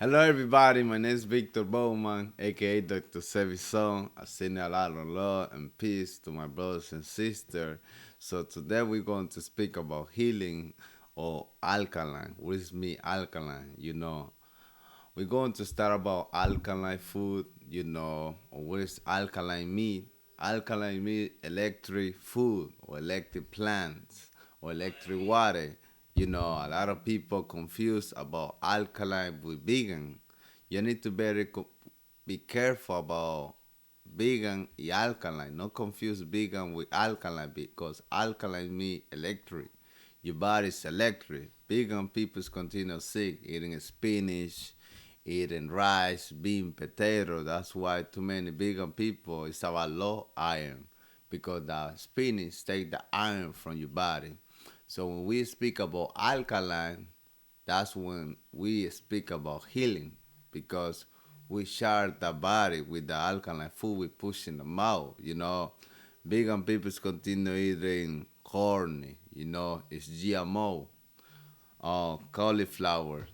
Hello, everybody. My name is Victor Bowman, aka Dr. Sebi's son. I send a lot of love and peace to my brothers and sisters. So today we're going to speak about healing or alkaline. What is me alkaline? We're going to start about alkaline food. Or what is alkaline meat? Alkaline meat, electric food or electric plants or electric water. A lot of people confused about alkaline with vegan. You need to be careful about vegan and alkaline. Not confuse vegan with alkaline because alkaline means electric. Your body's electric. Vegan people continue sick, eating spinach, eating rice, bean, potato. That's why too many vegan people is about low iron because the spinach take the iron from your body. So when we speak about alkaline, that's when we speak about healing because we share the body with the alkaline food we push in the mouth. Vegan people continue eating corn. It's GMO. Cauliflower.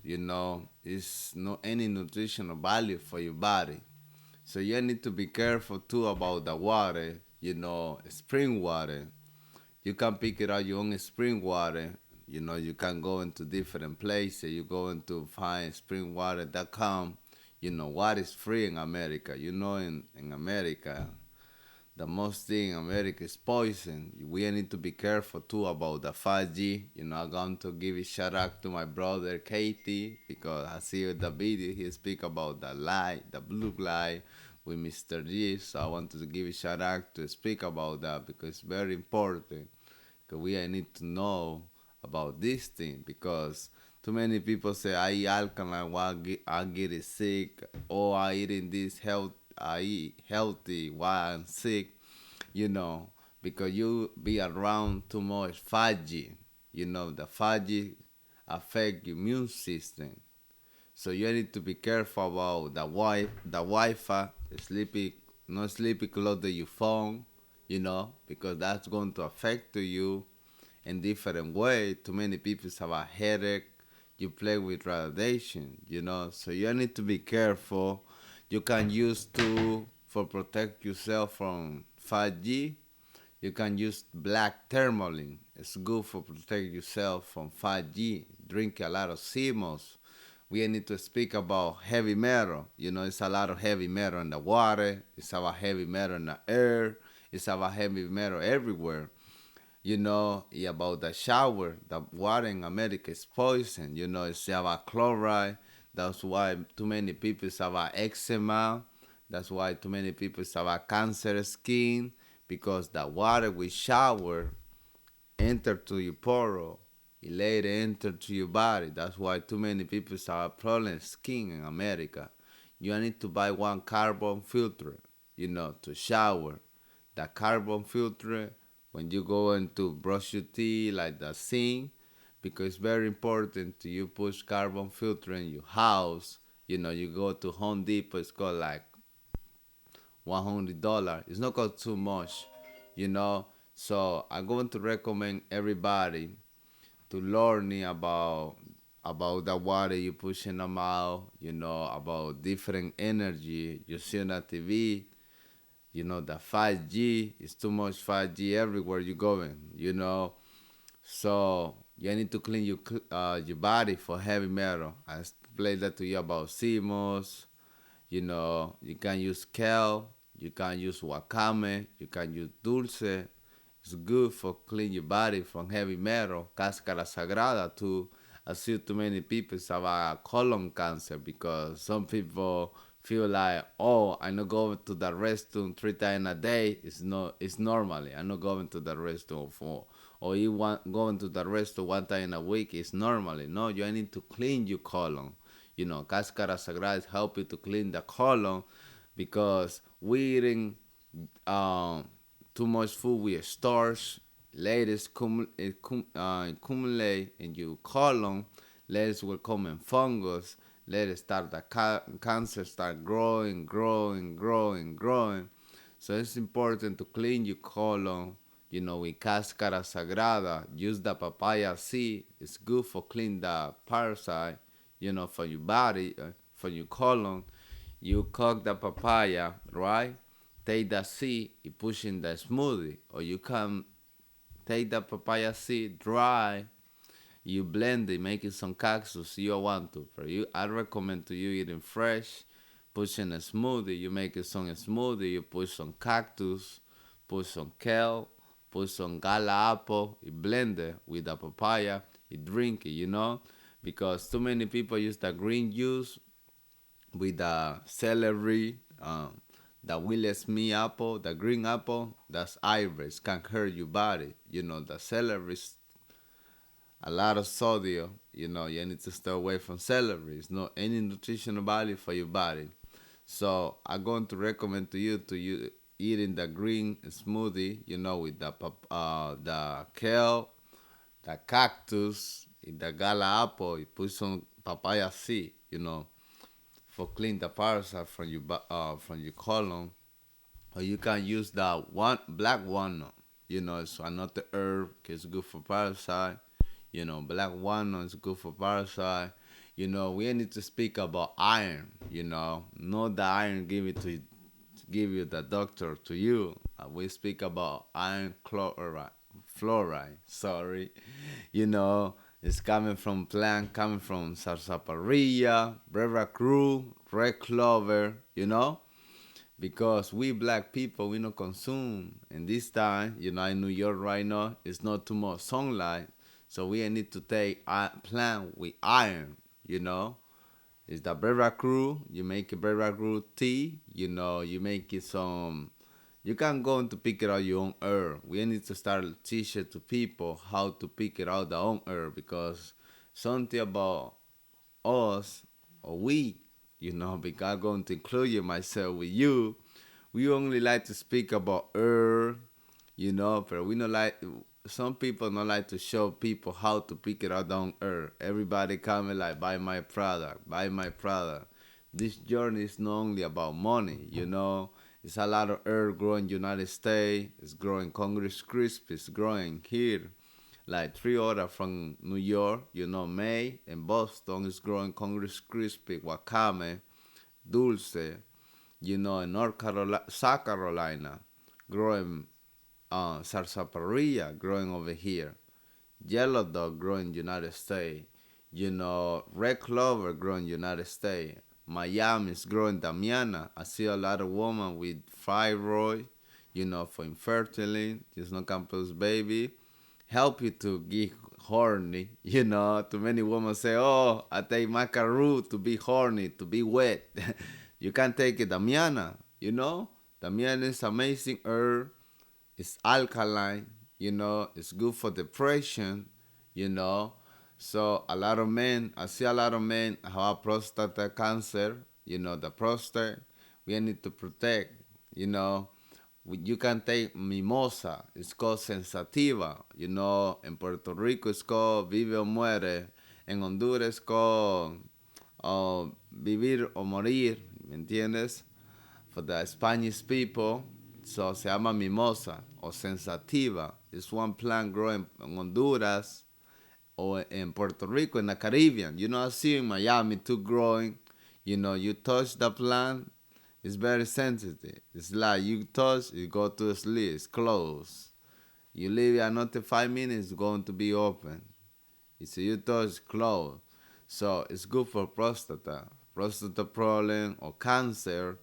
It's no any nutritional value for your body. So you need to be careful too about the water. Spring water. You can pick it out your own spring water. You can go into different places. You go into find springwater.com. What is free in America. In America, the most thing in America is poison. We need to be careful too about the 5G. I'm going to give a shout out to my brother Katie because I see the video he speak about the light, the blue light with Mr.G. So I want to give a shout out to speak about that because it's very important. Because we need to know about this thing because too many people say I eat alkaline, why I get it sick, or I eating this health, I eat healthy, why I'm sick, you know, because you be around too much 5G. The 5G affect your immune system. So you need to be careful about the Wi-Fi, sleepy, not sleepy close to your phone, because that's going to affect to you in different way. Too many people have a headache. You play with radiation. So you need to be careful. You can use to for protect yourself from 5G. You can use black tourmaline. It's good for protect yourself from 5G. Drink a lot of CMOS. We need to speak about heavy metal. It's a lot of heavy metal in the water. It's about heavy metal in the air. It's about heavy metal everywhere. About the shower, the water in America is poison. It's about chloride. That's why too many people have eczema. That's why too many people have cancer skin because the water we shower enter to your poro. It later enter to your body. That's why too many people have problem skin in America. You need to buy one carbon filter, to shower. The carbon filter when you go into brush your teeth like the sink because it's very important to you push carbon filter in your house. You go to Home Depot, it's got like $100. It's not got too much, you know. So I'm going to recommend everybody to learn about the water you push in the mouth, about different energy you see on the TV. The 5G is too much 5G everywhere you going. So you need to clean your body for heavy metal. I explained that to you about CMOS. You can use kale, you can use wakame, you can use dulce. It's good for clean your body from heavy metal. Cáscara sagrada too. I see too many people have a colon cancer because some people feel like, oh, I'm not going to the restroom 3 times a day. It's normally. I'm not going to the restroom or you want going to the restroom 1 time a week. It's normally. No, you need to clean your colon. Cáscara sagrada help you to clean the colon because we eating too much food with starch. Latest accumulate in your colon. Latest will come in fungus. Let start the cancer start growing. So it's important to clean your colon. With cáscara sagrada. Use the papaya seed. It's good for clean the parasite. For your body. from your colon. You cook the papaya, right? Take the seed, you push in the smoothie, or you can take the papaya seed dry, you blend it, make it some cactus you want to. For you, I recommend to you eating fresh, push in a smoothie, you make it some smoothie, you put some cactus, put some kale, put some gala apple, you blend it with the papaya, you drink it, because too many people use the green juice with the celery, the Will Smith apple, the green apple, that's iris, can hurt your body. The celery is a lot of sodium. You need to stay away from celery. It's not any nutritional value for your body. So I'm going to recommend to you to eating the green smoothie, with the kale, the cactus, the gala apple. You put some papaya seed, for clean the parasite from your colon. Or you can use the one black walnut. It's another herb. It's good for parasite. Black walnut is good for parasite. We need to speak about iron. Not the iron give you the doctor to you. We speak about iron chloride, fluoride. Sorry, it's coming from plant, coming from sarsaparilla, brera crew, red clover. Because we black people we don't consume, and this time in New York right now it's not too much sunlight, so we need to take plant with iron. It's the Brera Crew. You make a Brera Crew tea. You make it some. You can go and to pick it out your own herb. We need to start teaching to people how to pick it out their own herb, because something about us or we, because I'm going to include you myself with you. We only like to speak about herb, but we don't like. Some people don't like to show people how to pick it out on herb. Everybody coming like buy my product, buy my product. This journey is not only about money. It's a lot of herb growing United States. It's growing Congress Crisp. It's growing here like three other from New York, May and Boston is growing Congress Crispy, Wakame, Dulce, in North Carolina, South Carolina, growing Sarsaparilla, growing over here, Yellow Dog growing United States, Red Clover growing United States, Miami is growing Damiana. I see a lot of women with fibroid, for infertility, just no campus baby help you to get horny. Too many women say, "Oh, I take macaroon to be horny, to be wet." You can take it, Damiana. Damiana is amazing herb. It's alkaline. It's good for depression. You know, so a lot of men, I see a lot of men have prostate cancer. The prostate. We need to protect. You know, you can take mimosa. It's called sensativa. In Puerto Rico it's called vive o muere. En Honduras it's called vivir o morir. ¿Me entiendes? For the Spanish people, so se llama mimosa o sensativa. It's one plant growing in Honduras or in Puerto Rico in the Caribbean. I see in Miami too growing. You touch the plant, it's very sensitive. It's like you touch, you go to sleep, it's closed. You leave it another 5 minutes, it's going to be open. You touch, closed. So it's good for prostate problem or cancer.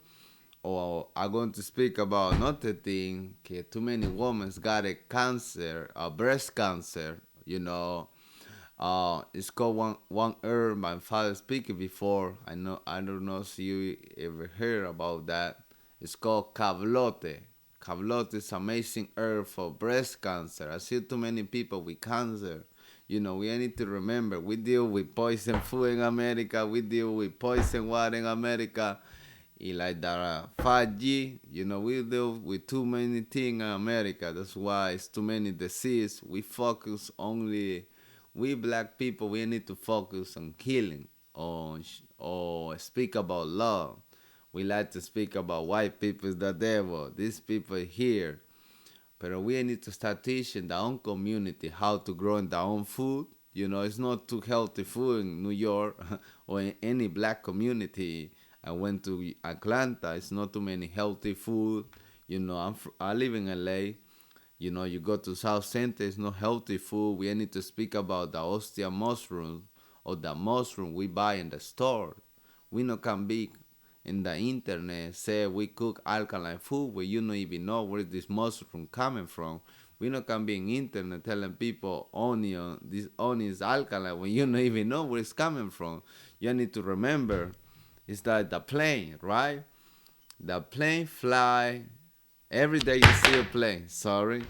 Or I'm going to speak about another thing. Okay, too many women got a cancer, breast cancer. It's called one herb. My father speaking before. I don't know if you ever heard about that. It's called cavlote. Cavlote is amazing herb for breast cancer. I see too many people with cancer. We need to remember we deal with poison food in America. We deal with poison water in America. Like the 5G, we deal with too many things in America. That's why it's too many diseases. We focus only, we black people, we need to focus on healing or speak about love. We like to speak about white people is the devil. These people here. But we need to start teaching their own community how to grow their own food. It's not too healthy food in New York or in any black community. I went to Atlanta. It's not too many healthy food. I live in LA. You go to South Center, it's not healthy food. We need to speak about the ostia mushroom or the mushroom we buy in the store. We not can be in the internet say we cook alkaline food where you don't even know where this mushroom coming from. We not can be in internet telling people this onion is alkaline when you don't even know where it's coming from. You need to remember, it's like the plane, right? The plane fly. Every day you see a plane. Sorry.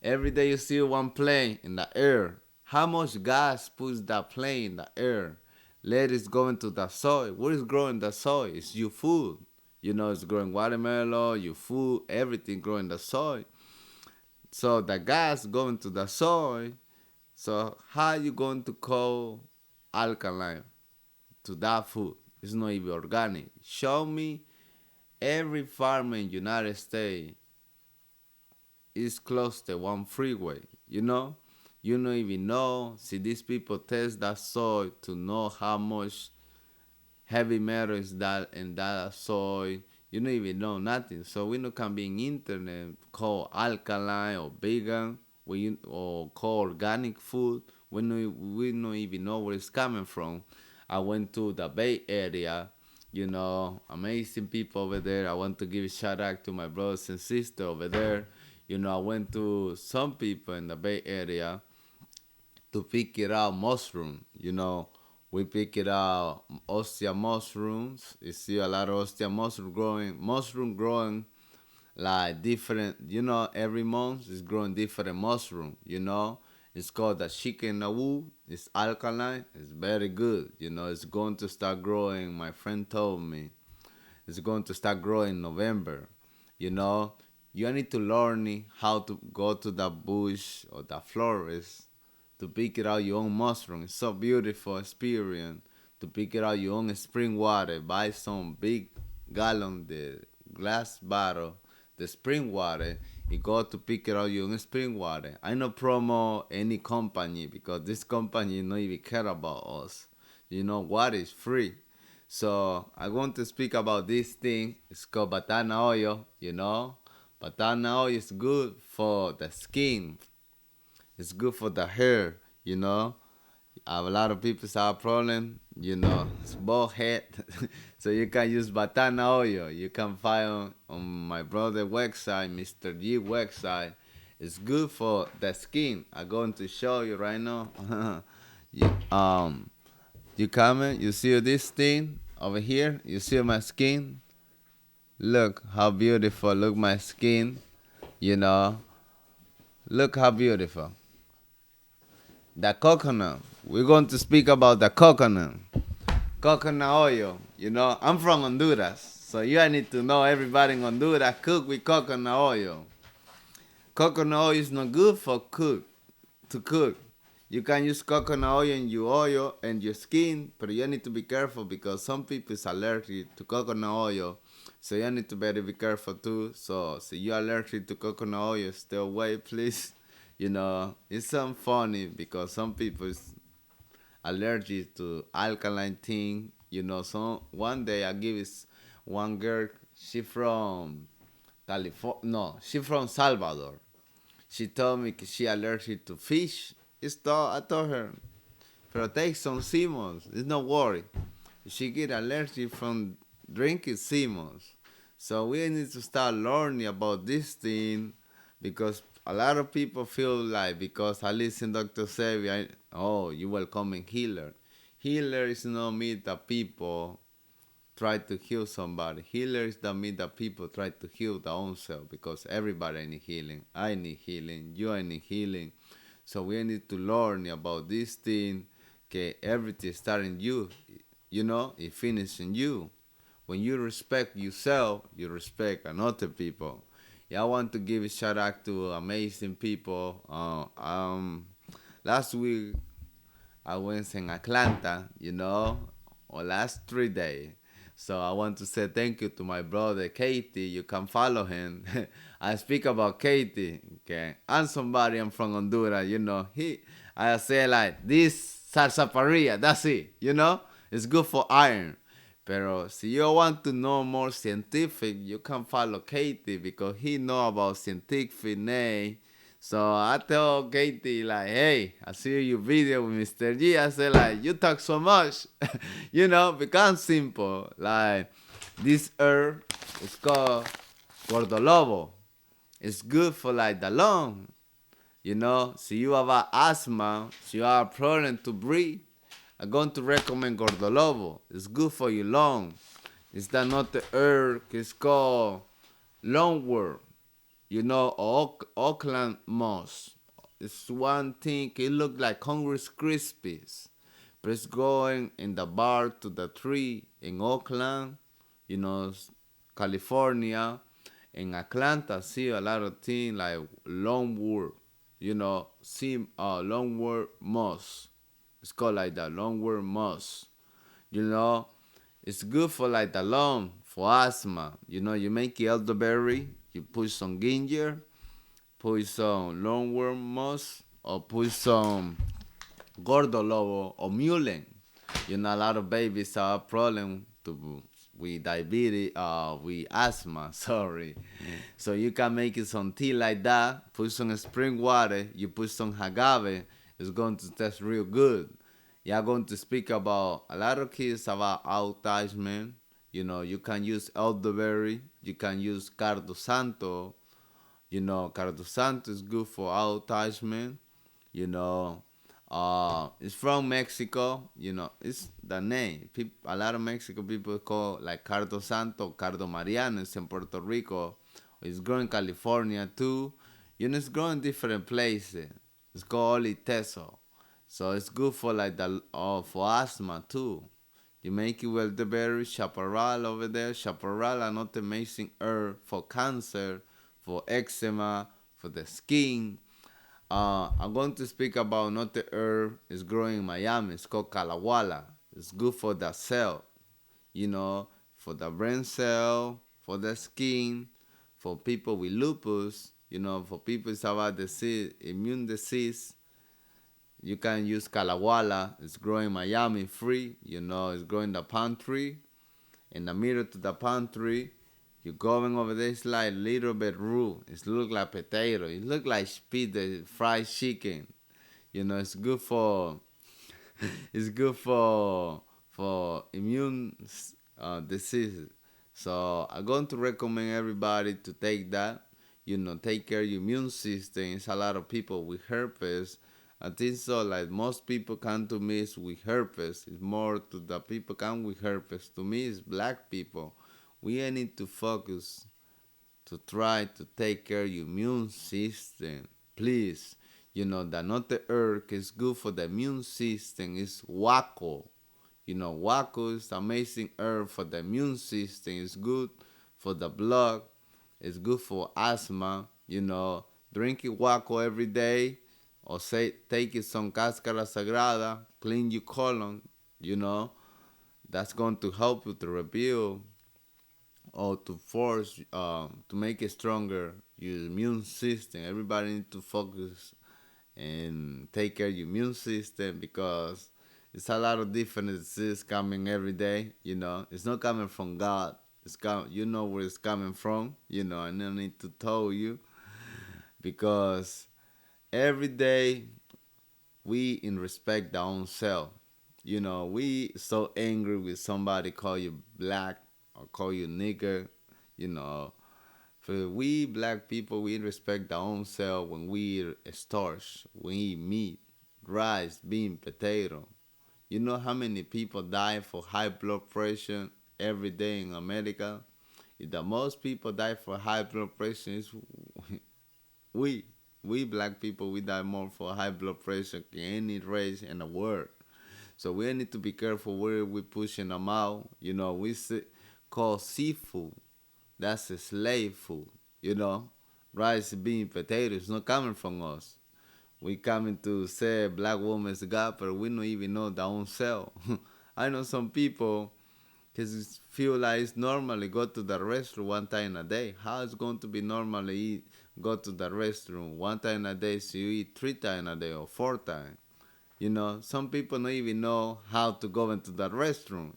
Every day you see one plane in the air. How much gas puts that plane in the air? Let it go into the soil. What is growing the soil? It's your food. It's growing watermelon, your food, everything growing in the soil. So the gas going to the soil. So how you going to call alkaline to that food? It's not even organic. Show me every farmer in United States is close to one freeway. You don't even know. See, these people test that soil to know how much heavy metal is that in that soil. You don't even know nothing. So we know can be in internet called alkaline or vegan, or call organic food. We don't even know where it's coming from. I went to the Bay Area. Amazing people over there. I want to give a shout out to my brothers and sisters over there. I went to some people in the Bay Area to pick it out mushroom. We pick it out ostia mushrooms. You see a lot of ostia mushroom growing like different. Every month is growing different mushroom. It's called the chicken awu. It's alkaline. It's very good. It's going to start growing. My friend told me it's going to start growing in November. You know, you need to learn how to go to the bush or the forest to pick it out your own mushroom. It's so beautiful experience to pick it out your own spring water. Buy some big gallon the glass bottle, the spring water. You go to pick it out your own spring water. I don't promote any company because this company not even care about us. Water is free. So I want to speak about this thing. It's called batana oil. Batana oil is good for the skin. It's good for the hair. A lot of people have problem. It's bald head. So you can use batana oil. You can find on my brother website, Mr.G website. It's good for the skin. I'm going to show you right now. you, um, you coming? You see this thing over here? You see my skin? Look how beautiful. Look my skin. You know. Look how beautiful. The coconut. We're going to speak about the coconut. Coconut oil. I'm from Honduras. So you need to know everybody in Honduras cook with coconut oil. Coconut oil is not good for to cook. You can use coconut oil in your oil and your skin, but you need to be careful because some people is allergic to coconut oil. So you need to be careful too. So you're allergic to coconut oil, stay away, please. It's some funny because some people is allergic to alkaline thing. So one day I give this one girl, she from California, no, she from Salvador. She told me she allergic to fish. I told her, pero take some Simmons. It's no worry. She get allergic from drinking Simmons. So we need to start learning about this thing because a lot of people feel like because I listen to Dr. Sebi, you welcoming healer. Healer is not mean that people try to heal somebody. Healer is that mean that people try to heal their own self because everybody need healing. I need healing. You need healing. So we need to learn about this thing. Okay, everything starts in you. It finishes in you. When you respect yourself, you respect another people. Yeah, I want to give a shout out to amazing people. Last week I went in Atlanta, or last 3 days. So I want to say thank you to my brother Katie. You can follow him. I speak about Katie, okay? And somebody I'm from Honduras, I say like this sarsaparilla, that's it, It's good for iron. Pero si you want to know more scientific, you can follow Katie because he know about scientific name. So I tell Katie like, hey, I see your video with Mr. G. I say like, you talk so much, become simple. Like this herb is called gordolobo. It's good for like the lung. Si you have asthma, si you have a problem to breathe, I'm going to recommend gordolobo. It's good for your lung. It's another herb. It's called lungworm. Auckland moss. It's one thing. It look like Hungry Crispies, but it's growing in the bark to the tree in Oakland, you know, California. In Atlanta, see a lot of things like longwood, longwood moss. It's called like that, longwood moss. You know, it's good for like the lung, for asthma. You make elderberry, you put some ginger, put some longworm moss, or put some gordo lobo or mullein. A lot of babies have a problem with diabetes, with asthma, sorry. So you can make it some tea like that, put some spring water, you put some agave, it's going to taste real good. Yeah, I'm going to speak about a lot of kids about autism. You can use elderberry, you can use cardo santo. Cardo santo is good for autism. You know, it's from Mexico. It's the name. A lot of Mexican people call like Cardo Santo, Cardo Mariano. It's in Puerto Rico. It's grown in California too. It's grown in different places. It's called Oliteso. So it's good for like for asthma too. You make it with the berry chaparral over there. Chaparral, another amazing herb for cancer, for eczema, for the skin. I'm going to speak about another herb. It's growing in Miami. It's called calawala. It's good for the cell, for the brain cell, for the skin, for people with lupus, for people with about disease, immune disease. You can use calawala. It's growing in Miami free. It's growing in the pantry. In the middle to the pantry, you're going over there, it's like a little bit raw. It look like potato. It look like speed, fried chicken. It's good for it's good for immune diseases. So I'm going to recommend everybody to take that. Take care of your immune system. It's a lot of people with herpes. I think so. Like most people come to me is with herpes. It's more to the people come with herpes. To me, it's black people. We need to focus to try to take care of your immune system. Please, that not the herb is good for the immune system. It's wacko. Wacko is amazing herb for the immune system. It's good for the blood. It's good for asthma. Drinking wacko every day, or say taking some cáscara sagrada, clean your colon. You know, that's going to help you to rebuild or to force to make it stronger your immune system. Everybody needs to focus and take care of your immune system because it's a lot of different diseases coming every day. It's not coming from God. You know where it's coming from. I don't need to tell you because every day we in respect our own self. We so angry with somebody call you black or call you nigger. You know, for we black people, we respect our own self when we eat starch, when we eat meat, rice, bean, potato. You know how many people die for high blood pressure every day in America? The most people die for high blood pressure is we. We black people, we die more for high blood pressure than any race in the world. So we need to be careful where we pushing them out. Call seafood. That's a slave food. Rice, bean, potatoes not coming from us. We coming to say black woman's God, but we don't even know their own self. I know some people Because it feel like it's normally go to the restroom one time a day. How it's going to be normally go to the restroom one time a day so you eat 3 times a day or 4 times? Some people don't even know how to go into the restroom.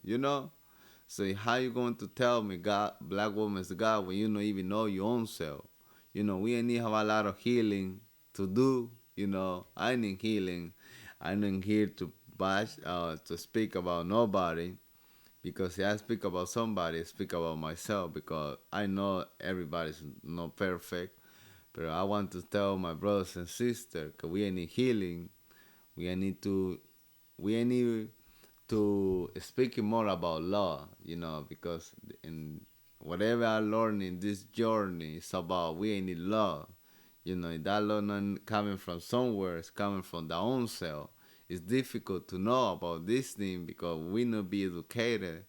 So how you going to tell me God, black woman's God, when you don't even know your own self? We need have a lot of healing to do. I need healing. I'm not here to bash, to speak about nobody, because if I speak about somebody, I speak about myself, because I know everybody's not perfect. But I want to tell my brothers and sisters, because we need healing. We need to we need to speak more about law, because in whatever I learn in this journey, it's about we need law. That law not coming from somewhere, it's coming from the own self. It's difficult to know about this thing because we not be educated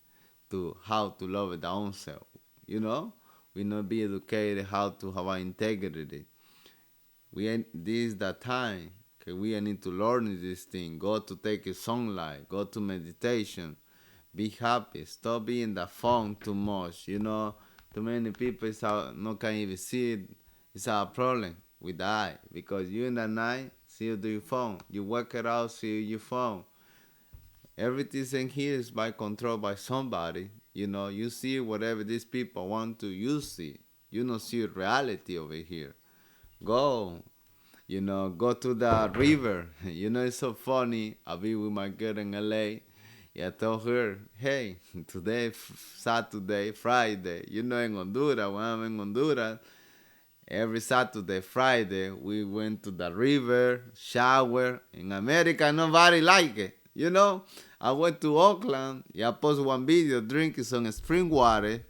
to how to love the own self. You know, we not be educated how to have integrity. This is the time. Okay, we need to learn this thing. Go to take a sunlight. Go to meditation. Be happy. Stop being the phone too much. Too many people no can even see it. It's a problem with the eye, because you in the night see your phone. You work it out, see your phone. Everything in here is by control by somebody. You see whatever these people want to. You see. You don't see reality over here. Go. Go to the river. It's so funny. I'll be with my girl in LA. Yeah, I told her, hey, today, Saturday, Friday, in Honduras, when I'm in Honduras, every Saturday, Friday, we went to the river, shower. In America, nobody like it. I went to Oakland. Yeah, I posted one video drinking some spring water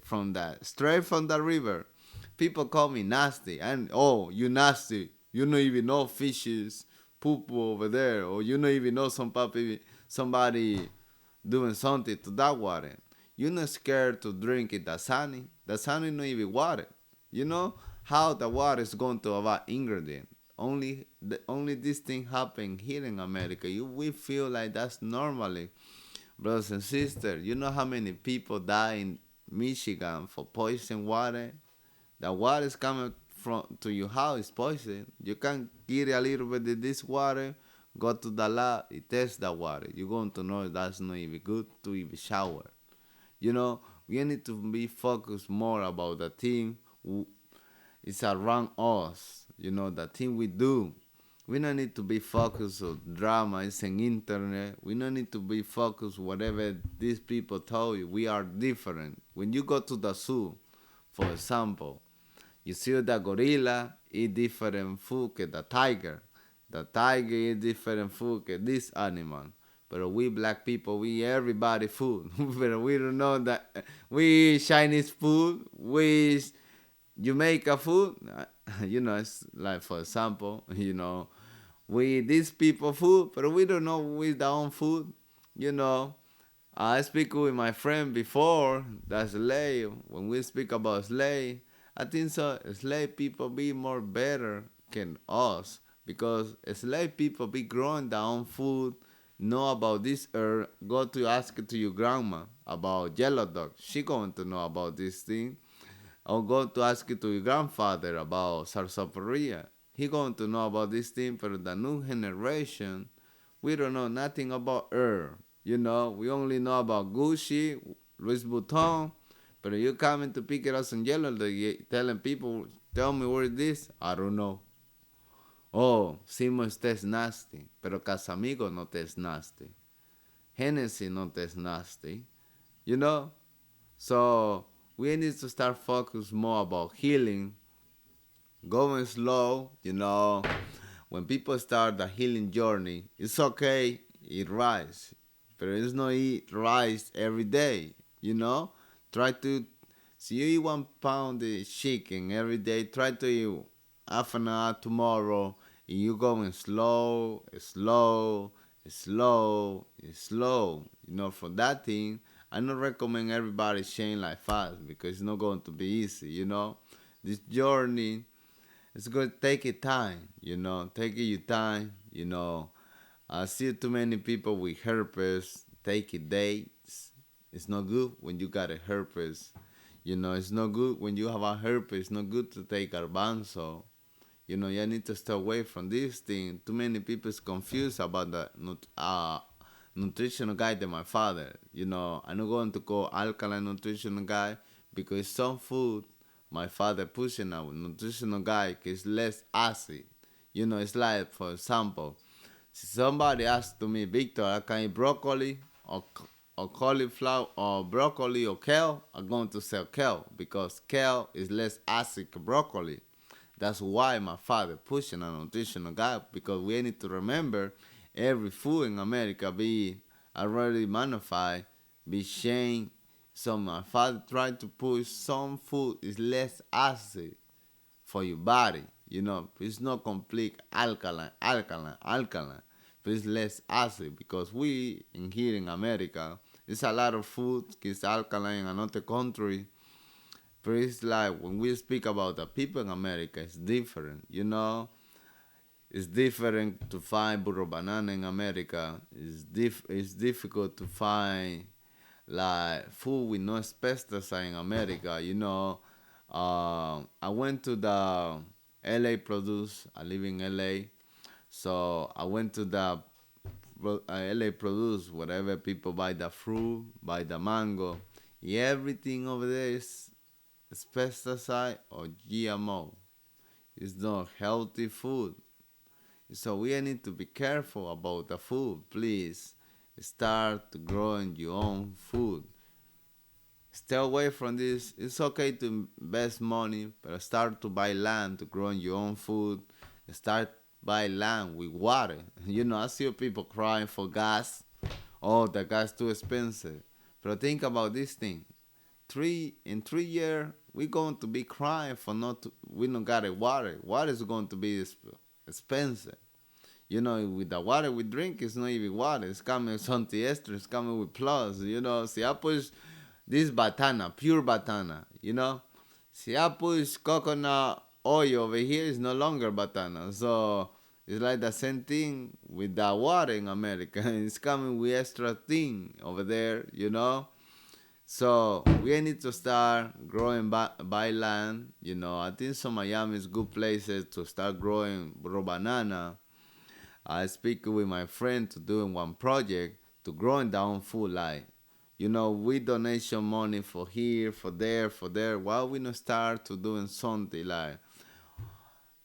straight from the river. People call me nasty. And, oh, you nasty. You don't even know fishes poop over there. Or you don't even know somebody doing something to that water. You're not scared to drink it, the sunny. The sunny not even water. You know how the water is going to have ingredient. Only this thing happen here in America. We feel like that's normally, brothers and sisters. You know how many people die in Michigan for poison water? The water is coming from to your house is poison. You can get a little bit of this water, go to the lab, test the water. You're going to know that's not even good to even shower. We need to be focused more about the thing is around us. The thing we do. We don't need to be focused on drama. It's in internet. We don't need to be focused whatever these people tell you. We are different. When you go to the zoo, for example, you see the gorilla eat different food than the tiger. The tiger eat different food than this animal. But we black people, we eat everybody food. But we don't know that we eat Chinese food, we eat Jamaica food. It's like, for example, we eat these people food, but we don't know we eat our own food. You know, I speak with my friend before, that's slave. When we speak about slave, I think so. Slave people be more better than us, because slave people be growing their own food, know about this herb. Go to ask it to your grandma about yellow dog. She going to know about this thing. Or go to ask it to your grandfather about sarsaparilla. He going to know about this thing. But the new generation, we don't know nothing about herb. We only know about Gucci, Louis Vuitton. But you coming to pick it up in yellow, telling people, tell me where it is. I don't know. Oh, Simos test nasty, pero Casamigo no test nasty. Hennessy no test nasty. You know? So we need to start focus more about healing, going slow. When people start the healing journey, it's okay, eat rice, but it's not eat rice every day. Try to, see you eat 1 pound of chicken every day. Try to eat half an hour tomorrow, and you going slow, slow, slow, slow. For that thing, I don't recommend everybody change like fast, because it's not going to be easy. This journey, it's going to take it time. Take it your time. I see too many people with herpes take it dates. It's not good when you got a herpes. It's not good when you have a herpes. It's not good to take garbanzo. You need to stay away from this thing. Too many people is confused about the nutritional guide than my father. I'm not going to call alkaline nutritional guide because some food my father pushing a nutritional guide is less acid. It's like, for example, si somebody asks to me, Victor, I can eat broccoli or cauliflower or broccoli or kale, I'm going to say kale because kale is less acid than broccoli. That's why my father pushing a nutritional guide because we need to remember every food in America be already modified, be changed. So my father tried to push some food is less acid for your body. It's not complete alkaline, but it's less acid because we in here in America, there's a lot of food is alkaline in another country. But it's like when we speak about the people in America, it's different. It's different to find burro banana in America. It's difficult to find like food with no asbestos in America. I went to the LA produce. I live in LA, so I went to the LA produce. Whatever people buy the fruit, buy the mango, everything over there is pesticide or GMO. It's not healthy food. So we need to be careful about the food. Please start growing your own food. Stay away from this. It's okay to invest money, but start to buy land to grow your own food. Start buy land with water. I see people crying for gas. Oh, the gas too expensive. But think about this thing. 3 years we're going to be crying for we don't got a water. Water is going to be expensive. With the water we drink, it's not even water. It's coming with something extra. It's coming with plus. See, I push this batana, pure batana. See, I push coconut oil over here, it's no longer batana. So it's like the same thing with the water in America. It's coming with extra thing over there. So we need to start growing by land. I think some Miami is good places to start growing raw banana. I speak with my friend to doing one project to growing down food line. We donation money for here, for there, for there. Why we not start to doing something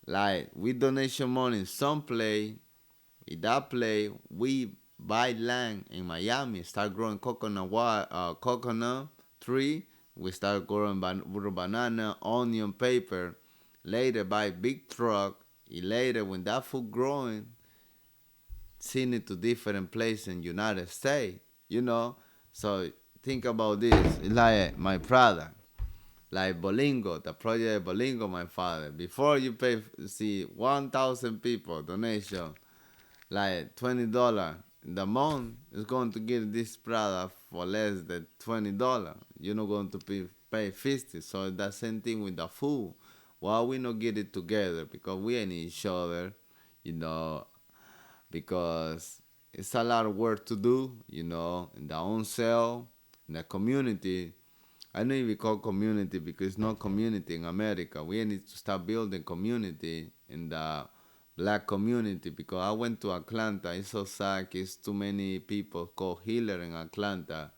like we donation money some play, in that play we buy land in Miami, start growing coconut tree. We start growing banana, onion, paper. Later buy big truck. And later when that food growing, send it to different places in United States. So think about this. It's like my product, like Bolingo, the project Bolingo, my father. Before you pay, see 1,000 people donation, like $20 in the month is going to get this product for less than $20. You're not going to pay 50. So that's the same thing with the food. Why we not get it together? Because we ain't each other, you know, because it's a lot of work to do, in the own cell, in the community. I know we call community because it's not community in America. We need to start building community in the black community because I went to Atlanta. It's so sad. It's too many people called healer in Atlanta.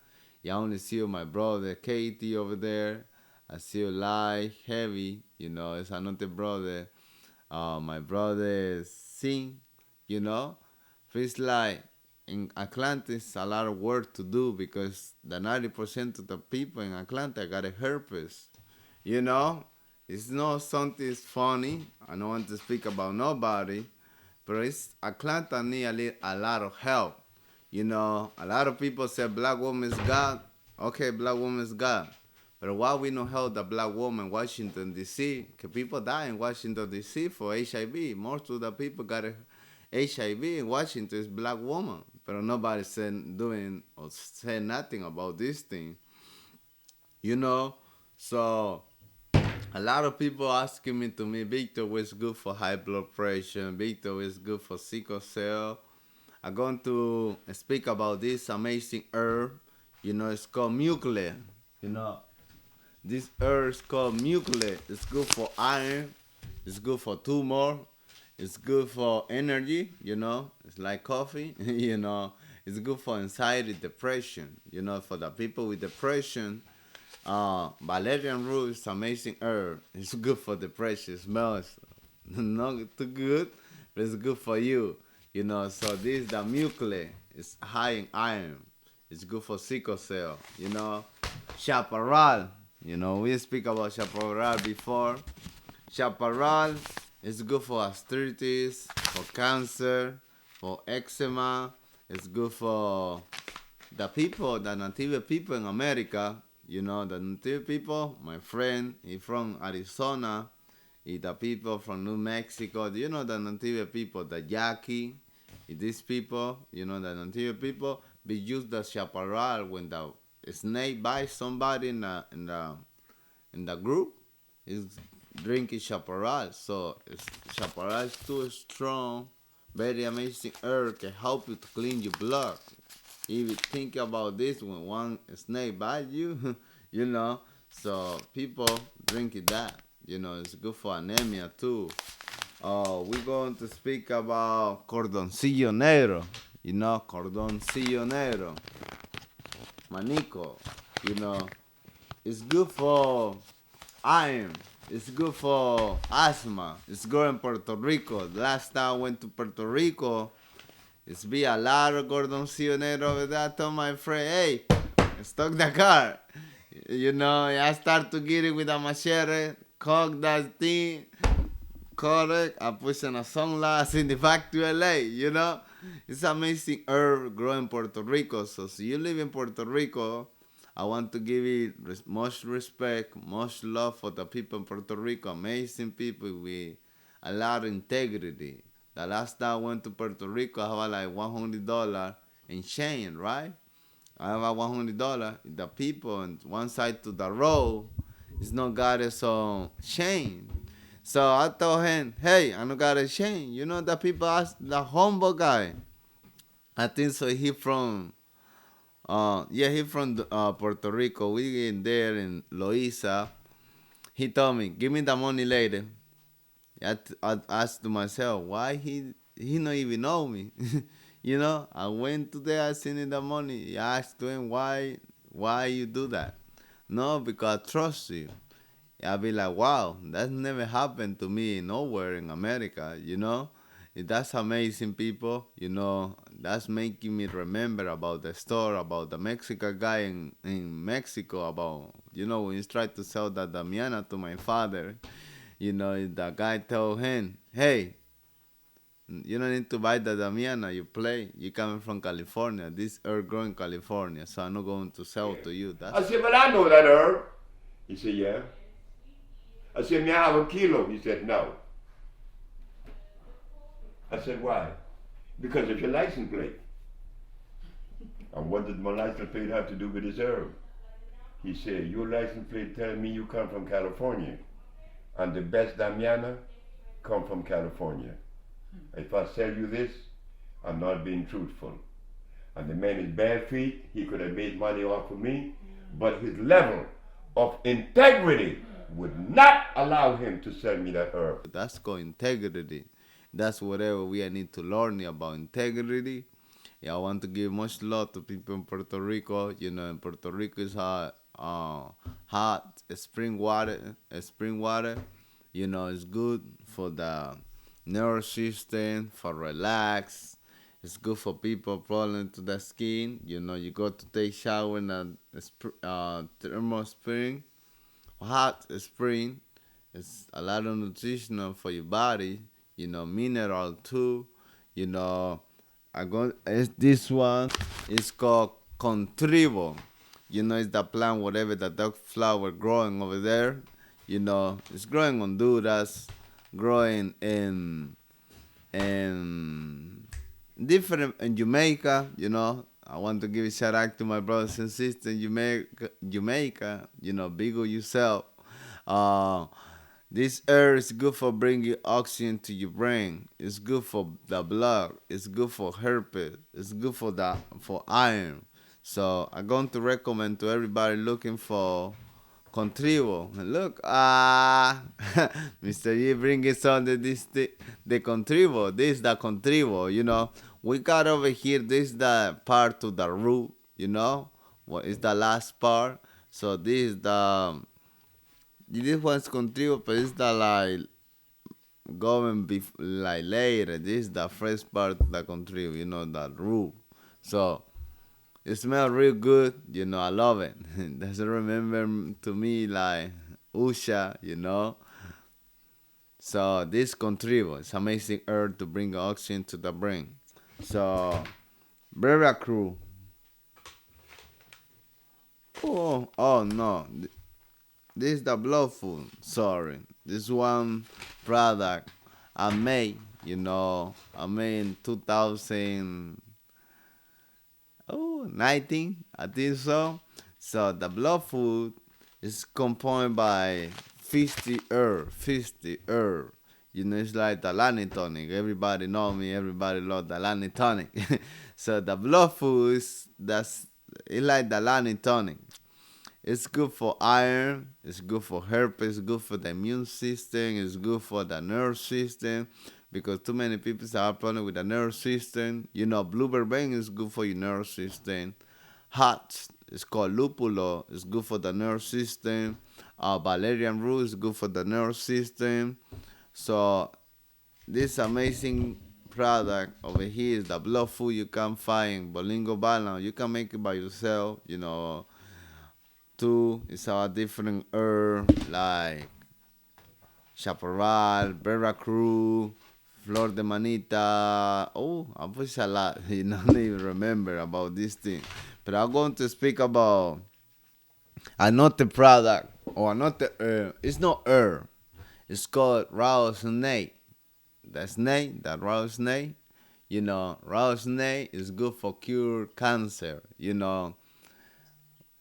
I only see my brother Katie over there. I see Lai Heavy. It's another brother. My brother Sing. You know, feels like in Atlanta it's a lot of work to do because the 90% of the people in Atlanta got a herpes. You know, it's not something funny. I don't want to speak about nobody, but it's Atlanta need a lot of help. A lot of people say black woman's God. Okay, black woman's God. But why we don't help the black woman in Washington D.C.? Because people die in Washington D.C. for HIV. Most of the people got HIV in Washington is black woman. But nobody said doing or said nothing about this thing. So a lot of people asking me, Victor, what's good for high blood pressure? Victor, what's good for sickle cell? I'm going to speak about this amazing herb. It's called muclay. You know, this herb is called muclay. It's good for iron. It's good for tumor. It's good for energy. It's like coffee. It's good for anxiety, depression. For the people with depression, valerian root is amazing herb. It's good for depression. It smells not too good, but it's good for you. So this the muclay. It's high in iron. It's good for sickle cell. Chaparral. We speak about chaparral before. Chaparral is good for arthritis, for cancer, for eczema. It's good for the native people in America. The native people, my friend, he from Arizona. The people from New Mexico. Do you know the native people, the Yaqui? These people, the native people, we use the chaparral when the snake bites somebody in the group. Is drinking chaparral. So chaparral is too strong, very amazing herb can help you to clean your blood. If you think about this, when one snake bites you, you know, so people drinking that. It's good for anemia too. We're going to speak about cordoncillo negro. Cordoncillo negro. Manico. You know, it's good for iron. It's good for asthma. It's good in Puerto Rico. The last time I went to Puerto Rico, it's be a lot of cordoncillo negro over there. I told my friend, hey, stop the car. I start to get it with a machete, cock that thing, cut it, I put in a sunglass in the back to LA. It's amazing herb growing in Puerto Rico. So you live in Puerto Rico, I want to give you much respect, much love for the people in Puerto Rico. Amazing people with a lot of integrity. The last time I went to Puerto Rico, I had like $100 in change, right? I have $100. The people on one side to the road is not got it some change. So I told him, hey, I don't got a change. The people ask the humble guy. I think so. He from Puerto Rico. We in there in Loiza. He told me, give me the money later. I asked to myself, why he not even know me? I went to there, I sent him the money. I asked him, why you do that? No, because I trust you. I'll be like, wow, that never happened to me nowhere in America. That's amazing, people. That's making me remember about the story about the Mexican guy in Mexico about, when he tried to sell the Damiana to my father. The guy told him, hey, you don't need to buy the Damiana, you play. You coming from California. This herb grow in California, so I'm not going to sell to you. I said, but I know that herb. He said, yeah. I said, may I have a kilo? He said, no. I said, why? Because of your license plate. And what did my license plate have to do with this herb? He said, your license plate telling me you come from California. And the best Damiana come from California. If I sell you this, I'm not being truthful. And the man is bare feet, he could have made money off of me, but his level of integrity would not allow him to sell me that herb. That's called integrity. That's whatever we need to learn about integrity. I want to give much love to people in Puerto Rico. In Puerto Rico is hot spring water. Spring water, it's good for the nervous system, for relax. It's good for people problem to the skin. You go to take shower in a thermal spring, hot spring. It's a lot of nutritional for your body. Mineral too. This one is called contribo. It's the plant, whatever the dog flower growing over there. It's growing in Honduras, growing in different in Jamaica. I want to give a shout out to my brothers and sisters in Jamaica. Big of yourself. This herb is good for bringing oxygen to your brain. It's good for the blood. It's good for herpes. It's good for iron. So I'm going to recommend to everybody looking for Contribo. Look, Mr. G bringing some of this the Contribo. This is the Contribo. We got over here. This is the part to the root. What is the last part? So this one's Contribo, but it's the like going like later. This is the first part of the Contribo. The root. So it smells real good. I love it. Does it remember to me like Usha. So this contributes amazing herb to bring oxygen to the brain. So Veracruz. Oh no. This is the blood food. Sorry. This one product I made, I made in 2000. Oh, 19, I think so. So the blood food is composed by 50 herb, 50 herb. It's like the Lani tonic. Everybody know me. Everybody love the Lani tonic. So the blood food it's like the Lani tonic. It's good for iron. It's good for herpes. It's good for the immune system. It's good for the nerve system. Because too many people have problem with the nerve system. Blueberry vein is good for your nerve system. Hot is called lupulo. It's good for the nerve system. Valerian root is good for the nerve system. So this amazing product over here is the blood food you can find Bolingo Balance. You can make it by yourself. Too. It's a different herb like chaparral, Veracruz, flor de manita. Oh, I wish a lot. You don't even remember about this thing. But I'm going to speak about another product or another herb. It's not herb. It's called raw snake. That raw snake. Raw snake is good for cure cancer.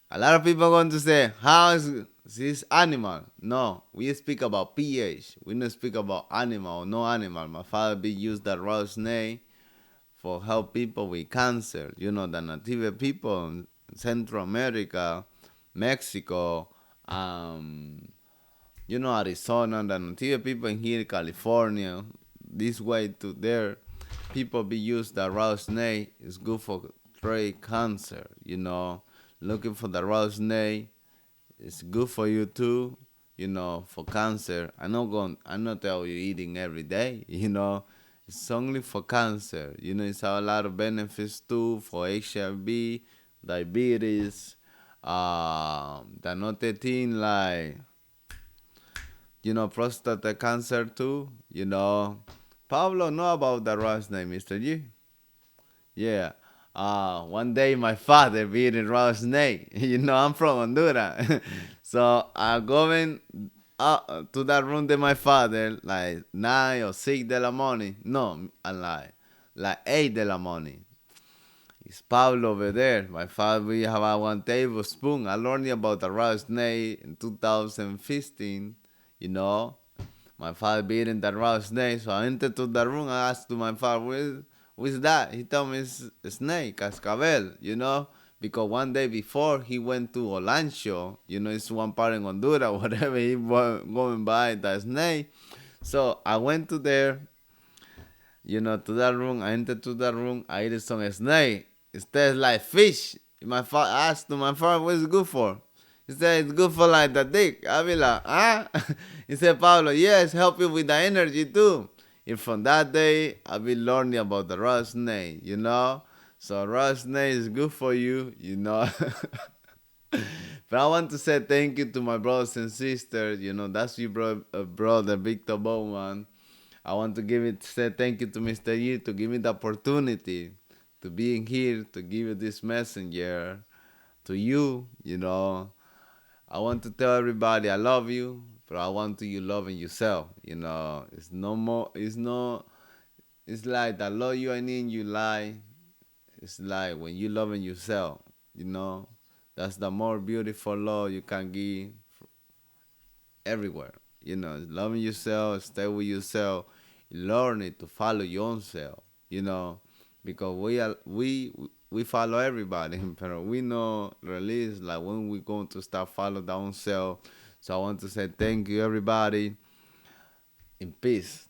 A lot of people are going to say, how is this animal? No, we speak about pH. We don't speak about animal or no animal. My father be used that raw snake for help people with cancer. The native people in Central America, Mexico, Arizona, the native people in here, California, this way to there, people be used the raw snake. It's good for trade cancer. Looking for the raw snake. It's good for you too, for cancer. I'm not tell you eating every day, It's only for cancer. It's a lot of benefits too for HIV, diabetes, the another thing like, prostate cancer too, Pablo know about the raw snake, Mr. G. Yeah. One day my father beat in raw snake. I'm from Honduras. So I going to that room to my father like 9 or 6 de la morning. No, I lie. Like 8 de la morning. It's Pablo over there. My father, we have a one tablespoon. I learned about the raw snake in 2015. You know, my father beating the raw snake. So I entered to the room. I asked to my father, what's that? He told me it's a snake, cascabel. Because one day before he went to Olancho, it's one part in Honduras, whatever, he was going by the snake. So I went to there, to that room. I entered to that room. I ate some snake. It tastes like fish. My father asked to my father, what is it good for? He said, it's good for like the dick. I be like, huh? He said, Pablo, yes, help you with the energy too. And from that day, I've been learning about the raw snake. So raw snake is good for you. But I want to say thank you to my brothers and sisters. That's your brother, Victor Bowman. I want to say thank you to Mr. G to give me the opportunity to being here, to give you this messenger to you. I want to tell everybody I love you, but I want you loving yourself. It's no more. It's like the love you I need you lie. It's like when you loving yourself. You know, that's the more beautiful love you can give everywhere. Loving yourself, stay with yourself, learn it to follow your own self. Because we follow everybody, pero we know release like when we going to start follow down self. So I want to say thank you everybody in peace.